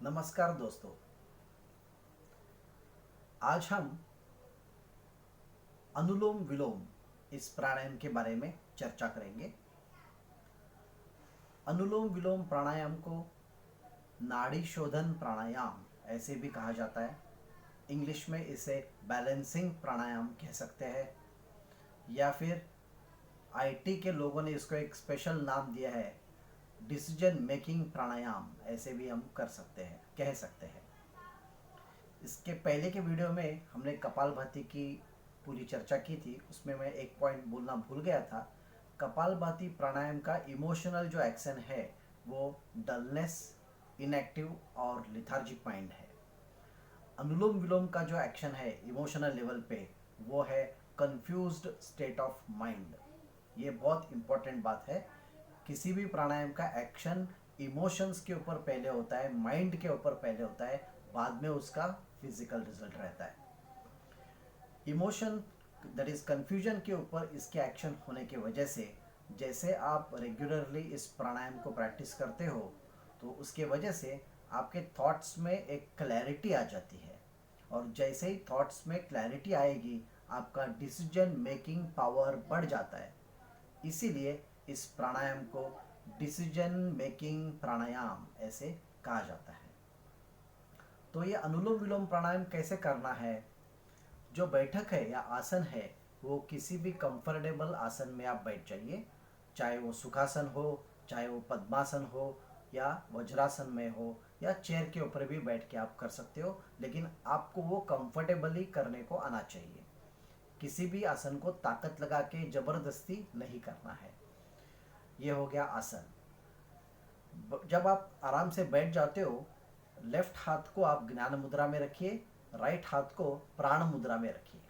नमस्कार दोस्तों। आज हम अनुलोम विलोम इस प्राणायाम के बारे में चर्चा करेंगे। अनुलोम विलोम प्राणायाम को नाड़ी शोधन प्राणायाम ऐसे भी कहा जाता है। इंग्लिश में इसे बैलेंसिंग प्राणायाम कह सकते हैं, या फिर आईटी के लोगों ने इसको एक स्पेशल नाम दिया है डिसीजन मेकिंग प्राणायाम, ऐसे भी हम कह सकते हैं। इसके पहले के वीडियो में हमने कपालभाति की पूरी चर्चा की थी। उसमें मैं एक पॉइंट बोलना भूल गया था। कपालभाति प्राणायाम का इमोशनल जो एक्शन है वो डलनेस, इनएक्टिव और लिथार्जिक माइंड है। अनुलोम विलोम का जो एक्शन है इमोशनल लेवल पे वो है कंफ्यूज्ड स्टेट ऑफ माइंड। ये बहुत इंपॉर्टेंट बात है। किसी भी प्राणायाम का एक्शन इमोशंस के ऊपर पहले होता है, माइंड के ऊपर पहले होता है, बाद में उसका फिजिकल रिजल्ट रहता है। इमोशन दैट इज कंफ्यूजन के ऊपर इसके एक्शन होने की वजह से, जैसे आप रेगुलरली इस प्राणायाम को प्रैक्टिस करते हो तो उसके वजह से आपके थॉट्स में एक क्लैरिटी आ जाती है, और जैसे ही थॉट्स में क्लैरिटी आएगी आपका डिसीजन मेकिंग पावर बढ़ जाता है। इसीलिए इस प्राणायाम को डिसीजन मेकिंग प्राणायाम ऐसे कहा जाता है। तो ये अनुलोम विलोम प्राणायाम कैसे करना है? जो बैठक है या आसन है वो किसी भी कंफर्टेबल आसन में आप बैठ जाइए, चाहे वो सुखासन हो, चाहे वो पद्मासन हो, या वज्रासन में हो, या चेयर के ऊपर भी बैठ के आप कर सकते हो, लेकिन आपको वो कंफर्टेबली करने को आना चाहिए। किसी भी आसन को ताकत लगा के जबरदस्ती नहीं करना है। ये हो गया आसन। जब आप आराम से बैठ जाते हो, लेफ्ट हाथ को आप ज्ञान मुद्रा में रखिए, राइट हाथ को प्राण मुद्रा में रखिए।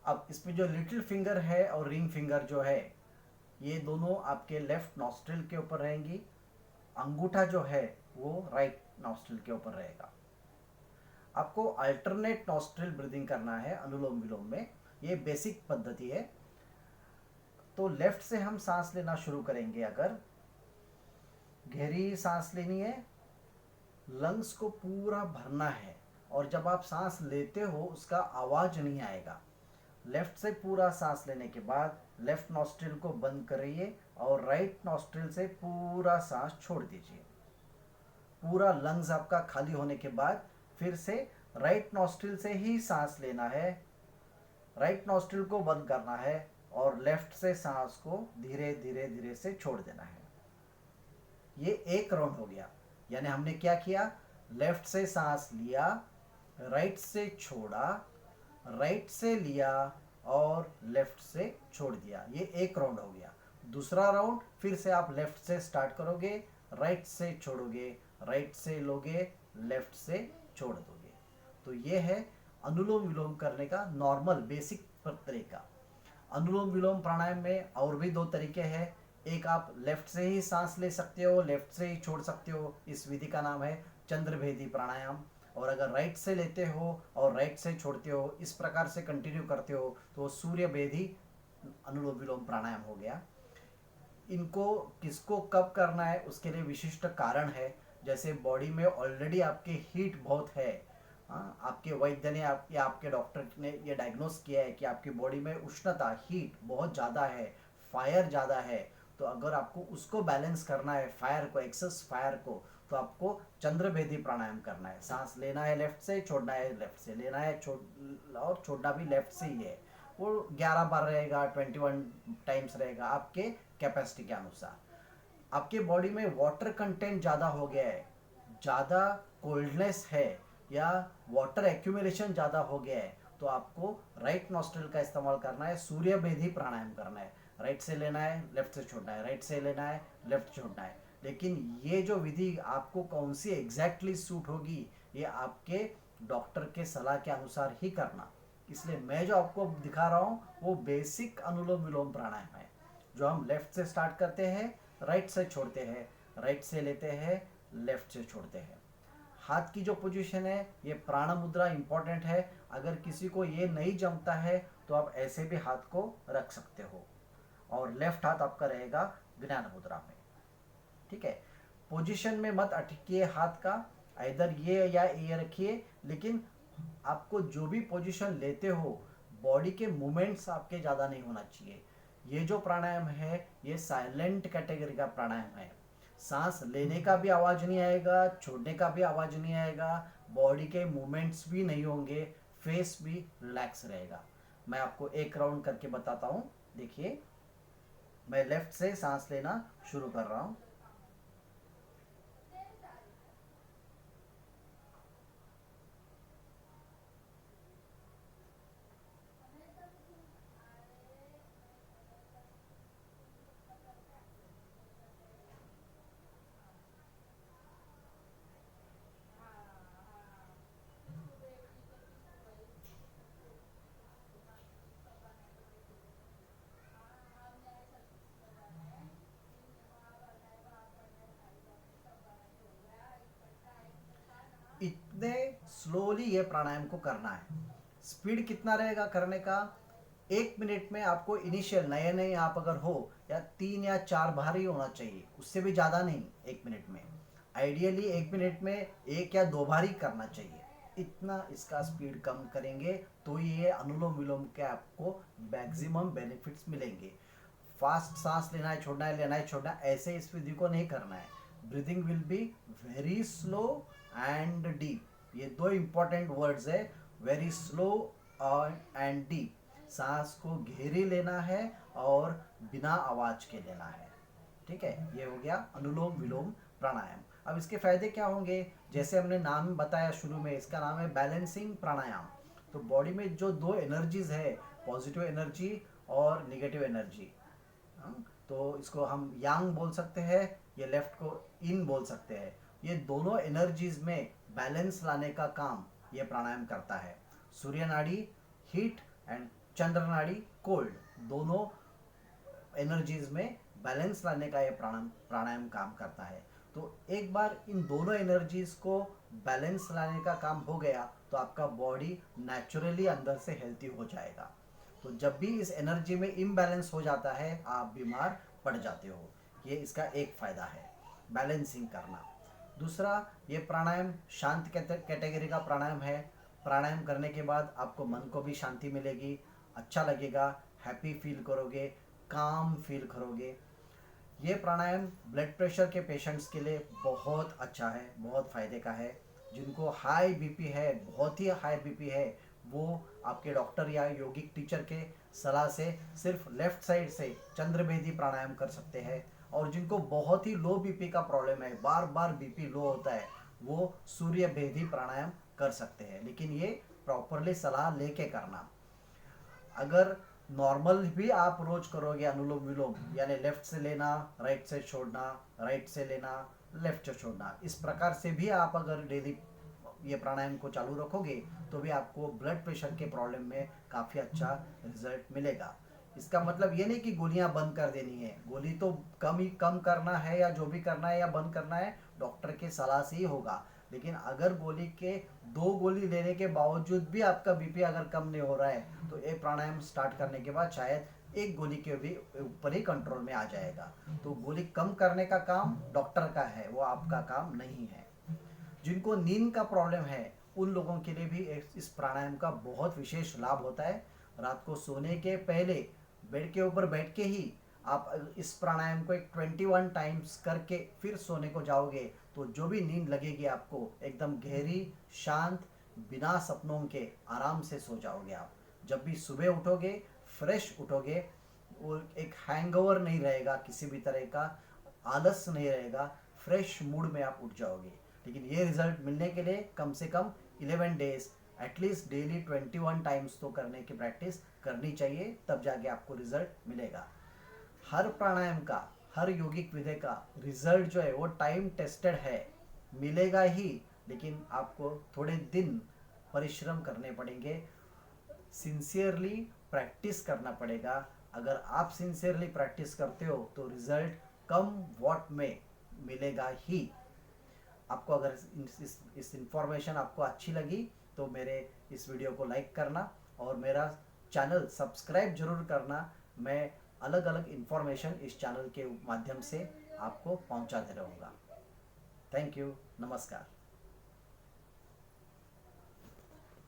अब इसमें जो लिटिल फिंगर है और रिंग फिंगर जो है ये दोनों आपके लेफ्ट नॉस्ट्रिल के ऊपर रहेंगी। अंगूठा जो है वो राइट नॉस्ट्रिल के ऊपर रहेगा। आपको अल्टरनेट नॉस्ट्रिल ब्रीदिंग करना है अनुलोम विलोम में। ये बेसिक पद्धति है। तो लेफ्ट से हम सांस लेना शुरू करेंगे। अगर गहरी सांस लेनी है, लंग्स को पूरा भरना है, और जब आप सांस लेते हो उसका आवाज नहीं आएगा। लेफ्ट से पूरा सांस लेने के बाद लेफ्ट नॉस्ट्रिल को बंद करिए और राइट नॉस्ट्रिल से पूरा सांस छोड़ दीजिए। पूरा लंग्स आपका खाली होने के बाद फिर से राइट नॉस्ट्रिल से ही सांस लेना है, राइट नॉस्ट्रिल को बंद करना है, और लेफ्ट से सांस को धीरे धीरे धीरे से छोड़ देना है। ये एक राउंड हो गया। यानी हमने क्या किया? लेफ्ट से सांस लिया, राइट से छोड़ा, राइट से लिया और लेफ्ट से छोड़ दिया। ये एक राउंड हो गया। दूसरा राउंड फिर से आप लेफ्ट से स्टार्ट करोगे, राइट से छोड़ोगे, राइट से लोगे, लेफ्ट से छोड़ दोगे। तो ये है अनुलोम विलोम करने का नॉर्मल बेसिक तरीका। अनुलोम विलोम प्राणायाम में और भी दो तरीके हैं। एक, आप लेफ्ट से ही सांस ले सकते हो, लेफ्ट से ही छोड़ सकते हो। इस विधि का नाम है चंद्रभेदी प्राणायाम। और अगर राइट से लेते हो और राइट से छोड़ते हो, इस प्रकार से कंटिन्यू करते हो, तो सूर्य भेदी अनुलोम विलोम प्राणायाम हो गया। इनको किसको कब करना है उसके लिए विशिष्ट कारण है। जैसे बॉडी में ऑलरेडी आपके हीट बहुत है, आपके वैद्य ने या आपके डॉक्टर ने ये डायग्नोस किया है कि आपकी बॉडी में उष्णता, हीट बहुत ज़्यादा है, फायर ज़्यादा है। तो अगर आपको उसको बैलेंस करना है, फायर को, एक्सेस फायर को, तो आपको चंद्रभेदी प्राणायाम करना है। सांस लेना है लेफ्ट से, छोड़ना है लेफ्ट से, लेना है और छोड़ना भी लेफ्ट से ही है। वो 11 बार रहेगा, 21 टाइम्स रहेगा, आपके कैपेसिटी के अनुसार। आपके बॉडी में वाटर कंटेंट ज़्यादा हो गया है, ज़्यादा कोल्डनेस है, या वाटर एक्यूमुलेशन ज़्यादा हो गया है, तो आपको राइट नॉस्ट्रिल का इस्तेमाल करना है, सूर्य भेदी प्राणायाम करना है। राइट से लेना है, लेफ्ट से छोड़ना है, राइट से लेना है, लेफ्ट छोड़ना है। लेकिन ये जो विधि आपको कौन सी एग्जैक्टली सूट होगी, ये आपके डॉक्टर के सलाह के अनुसार ही करना। इसलिए मैं जो आपको दिखा रहा हूँ वो बेसिक अनुलोम विलोम प्राणायाम है, जो हम लेफ्ट से स्टार्ट करते हैं, राइट से छोड़ते हैं, राइट से लेते हैं, लेफ्ट से छोड़ते हैं। हाथ की जो पोजीशन है ये प्राण मुद्रा इंपॉर्टेंट है। अगर किसी को ये नहीं जमता है तो आप ऐसे भी हाथ को रख सकते हो, और लेफ्ट हाथ आपका रहेगा ज्ञान मुद्रा में। ठीक है। पोजीशन में मत अटकिए हाथ का, इधर ये या ये रखिए, लेकिन आपको जो भी पोजीशन लेते हो बॉडी के मूवमेंट्स आपके ज़्यादा नहीं होना चाहिए। ये जो प्राणायाम है ये साइलेंट कैटेगरी का प्राणायाम है। सांस लेने का भी आवाज़ नहीं आएगा, छोड़ने का भी आवाज़ नहीं आएगा, बॉडी के मूवमेंट्स भी नहीं होंगे, फेस भी रिलैक्स रहेगा। मैं आपको एक राउंड करके बताता हूँ। देखिए, मैं लेफ्ट से सांस लेना शुरू कर रहा हूँ। इतने स्लोली ये प्राणायाम को करना है। स्पीड कितना रहेगा करने का? 1 मिनट में आपको इनिशियल नए नए आप अगर हो या 3 या 4 बार ही होना चाहिए, उससे भी ज़्यादा नहीं। 1 मिनट में आइडियली 1 मिनट में 1 या 2 बार ही करना चाहिए। इतना इसका स्पीड कम करेंगे तो ये अनुलोम विलोम के आपको मैक्सिमम बेनिफिट्स मिलेंगे। फास्ट सांस लेना है छोड़ना है, ऐसे इस विधि को नहीं करना है। Breathing will be very slow and deep. ये दो इंपॉर्टेंट वर्ड्स है, वेरी स्लो और एंड डीप। सांस को गहरी लेना है और बिना आवाज के लेना है। ठीक है, ये हो गया अनुलोम विलोम प्राणायाम। अब इसके फायदे क्या होंगे? जैसे हमने नाम बताया शुरू में, इसका नाम है बैलेंसिंग प्राणायाम। तो बॉडी में जो दो एनर्जीज है, पॉजिटिव एनर्जी और निगेटिव एनर्जी, तो इसको हम यांग बोल सकते हैं, ये लेफ्ट को इन बोल सकते हैं। ये दोनों एनर्जीज में बैलेंस लाने का काम ये प्राणायाम करता है। सूर्य नाड़ी हीट एंड चंद्र नाड़ी कोल्ड, दोनों एनर्जीज में बैलेंस लाने का ये प्राणायाम काम करता है। तो एक बार इन दोनों एनर्जीज को बैलेंस लाने का काम हो गया तो आपका बॉडी नेचुरली अंदर से हेल्थी हो जाएगा। तो जब भी इस एनर्जी में इम्बैलेंस हो जाता है आप बीमार पड़ जाते हो। ये इसका एक फायदा है, बैलेंसिंग करना। दूसरा, ये प्राणायाम शांत कैटेगरी का प्राणायाम है। प्राणायाम करने के बाद आपको मन को भी शांति मिलेगी, अच्छा लगेगा, हैप्पी फील करोगे, काम फील करोगे। ये प्राणायाम ब्लड प्रेशर के पेशेंट्स के लिए बहुत अच्छा है, बहुत फ़ायदे का है। जिनको हाई बीपी है, बहुत ही हाई बीपी है, वो आपके डॉक्टर या योगिक टीचर के सलाह से सिर्फ लेफ्ट साइड से चंद्रभेदी प्राणायाम कर सकते हैं। और जिनको बहुत ही लो बीपी का प्रॉब्लम है, बार बार बीपी लो होता है, वो सूर्य भेदी प्राणायाम कर सकते हैं, लेकिन ये प्रॉपरली सलाह लेके करना। अगर नॉर्मल भी आप रोज करोगे अनुलोम विलोम, यानी लेफ्ट से लेना राइट से छोड़ना, राइट से लेना लेफ्ट से छोड़ना, इस प्रकार से भी आप अगर डेली ये प्राणायाम को चालू रखोगे तो भी आपको ब्लड प्रेशर के प्रॉब्लम में काफ़ी अच्छा रिजल्ट मिलेगा। इसका मतलब ये नहीं कि गोलियां बंद कर देनी है, गोली तो कम करना है, या जो भी करना है या बंद करना है डॉक्टर के सलाह से ही होगा। लेकिन अगर गोली के 2 गोली लेने के बावजूद भी आपका बीपी अगर कम नहीं हो रहा है तो ये प्राणायाम स्टार्ट करने के बाद शायद 1 गोली के भी ऊपर ही कंट्रोल में आ जाएगा। तो गोली कम करने का काम डॉक्टर का है, वो आपका काम नहीं है। जिनको नींद का प्रॉब्लम है उन लोगों के लिए भी इस प्राणायाम का बहुत विशेष लाभ होता है। रात को सोने के पहले बेड के ऊपर बैठ के ही आप इस प्राणायाम को 21 टाइम्स करके फिर सोने को जाओगे तो जो भी नींद लगेगी आपको एकदम गहरी, शांत, बिना सपनों के आराम से सो जाओगे आप। जब भी सुबह उठोगे फ्रेश उठोगे, वो एक हैंगओवर नहीं रहेगा, किसी भी तरह का आलस नहीं रहेगा, फ्रेश मूड में आप उठ जाओगे। लेकिन ये रिजल्ट मिलने के लिए कम से कम 11 डेज एटलीस्ट डेली 21 टाइम्स तो करने की प्रैक्टिस करनी चाहिए, तब जाके आपको रिजल्ट मिलेगा। हर प्राणायाम का, हर योगिक विधि का रिजल्ट जो है वो टाइम टेस्टेड है, मिलेगा ही, लेकिन आपको थोड़े दिन परिश्रम करने पड़ेंगे, सिंसियरली प्रैक्टिस करना पड़ेगा। अगर आप सिंसियरली प्रैक्टिस करते हो तो रिजल्ट कम वॉट में मिलेगा ही। आपको अगर इस इंफॉर्मेशन आपको अच्छी लगी तो मेरे इस वीडियो को लाइक करना और मेरा चैनल सब्सक्राइब जरूर करना। मैं अलग अलग इंफॉर्मेशन इस चैनल के माध्यम से आपको पहुंचाते रहूँगा। थैंक यू, नमस्कार।